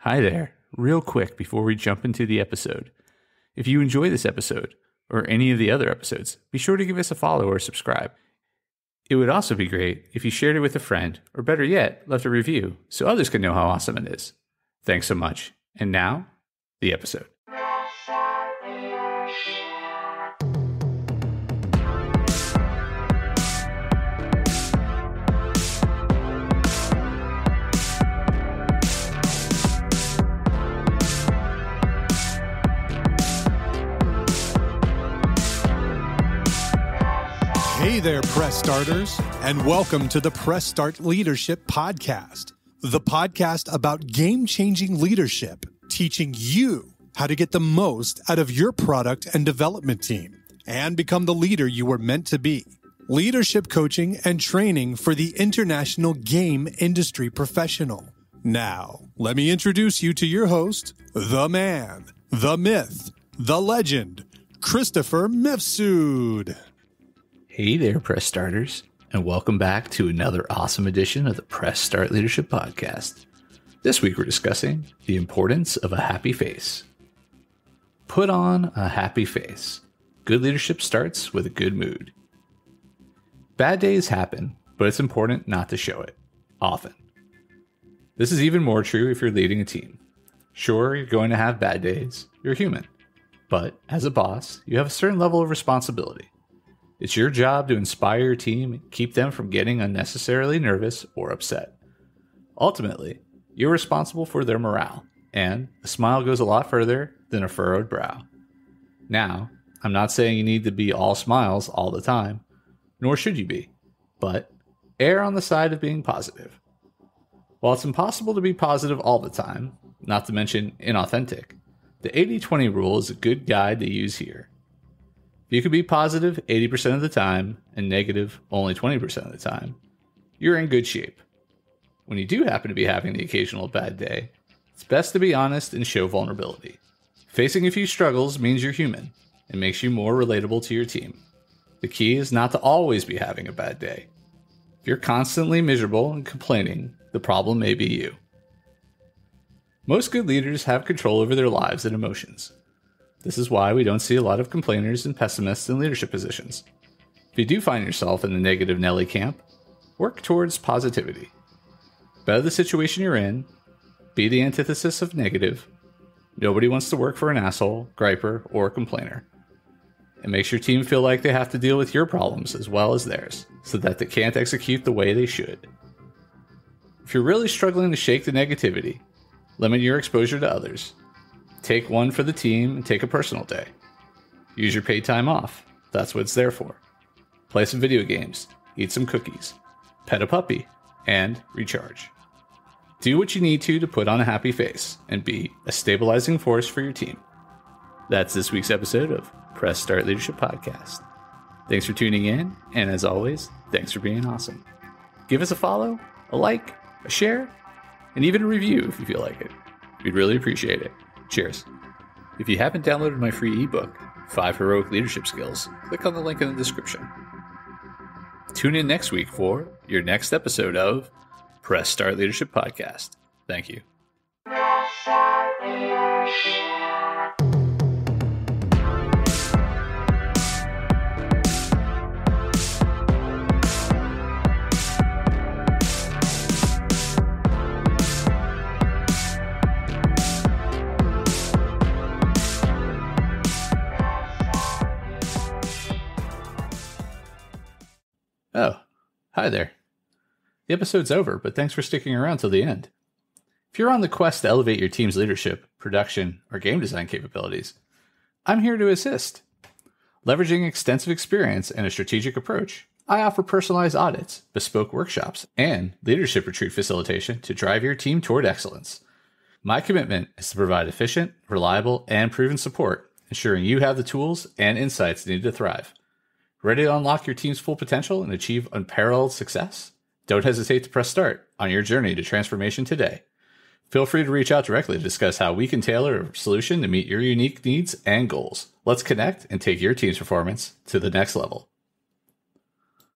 Hi there. Real quick before we jump into the episode. If you enjoy this episode, or any of the other episodes, be sure to give us a follow or subscribe. It would also be great if you shared it with a friend, or better yet, left a review so others can know how awesome it is. Thanks so much. And now, the episode. Hey there, Press Starters, and welcome to the Press Start Leadership Podcast, the podcast about game-changing leadership, teaching you how to get the most out of your product and development team and become the leader you were meant to be. Leadership coaching and training for the international game industry professional. Now, let me introduce you to your host, the man, the myth, the legend, Christopher Mifsud. Hey there, Press Starters, and welcome back to another awesome edition of the Press Start Leadership Podcast. This week we're discussing the importance of a happy face. Put on a happy face. Good leadership starts with a good mood. Bad days happen, but it's important not to show it often. This is even more true if you're leading a team. Sure, you're going to have bad days. You're human. But as a boss, you have a certain level of responsibility. It's your job to inspire your team and keep them from getting unnecessarily nervous or upset. Ultimately, you're responsible for their morale, and a smile goes a lot further than a furrowed brow. Now, I'm not saying you need to be all smiles all the time, nor should you be, but err on the side of being positive. While it's impossible to be positive all the time, not to mention inauthentic, the 80-20 rule is a good guide to use here. If you can be positive 80% of the time and negative only 20% of the time, you're in good shape. When you do happen to be having the occasional bad day, it's best to be honest and show vulnerability. Facing a few struggles means you're human and makes you more relatable to your team. The key is not to always be having a bad day. If you're constantly miserable and complaining, the problem may be you. Most good leaders have control over their lives and emotions. This is why we don't see a lot of complainers and pessimists in leadership positions. If you do find yourself in the negative Nelly camp, work towards positivity. Better the situation you're in, be the antithesis of negative. Nobody wants to work for an asshole, griper, or complainer. It makes your team feel like they have to deal with your problems as well as theirs, so that they can't execute the way they should. If you're really struggling to shake the negativity, limit your exposure to others. Take one for the team and take a personal day. Use your paid time off. That's what it's there for. Play some video games, eat some cookies, pet a puppy, and recharge. Do what you need to put on a happy face and be a stabilizing force for your team. That's this week's episode of Press Start Leadership Podcast. Thanks for tuning in, and as always, thanks for being awesome. Give us a follow, a like, a share, and even a review if you feel like it. We'd really appreciate it. Cheers. If you haven't downloaded my free ebook, 5 Heroic Leadership Skills, click on the link in the description. Tune in next week for your next episode of Press Start Leadership Podcast. Thank you. Oh, hi there. The episode's over, but thanks for sticking around till the end. If you're on the quest to elevate your team's leadership, production, or game design capabilities, I'm here to assist. Leveraging extensive experience and a strategic approach, I offer personalized audits, bespoke workshops, and leadership retreat facilitation to drive your team toward excellence. My commitment is to provide efficient, reliable, and proven support, ensuring you have the tools and insights needed to thrive. Ready to unlock your team's full potential and achieve unparalleled success? Don't hesitate to press start on your journey to transformation today. Feel free to reach out directly to discuss how we can tailor a solution to meet your unique needs and goals. Let's connect and take your team's performance to the next level.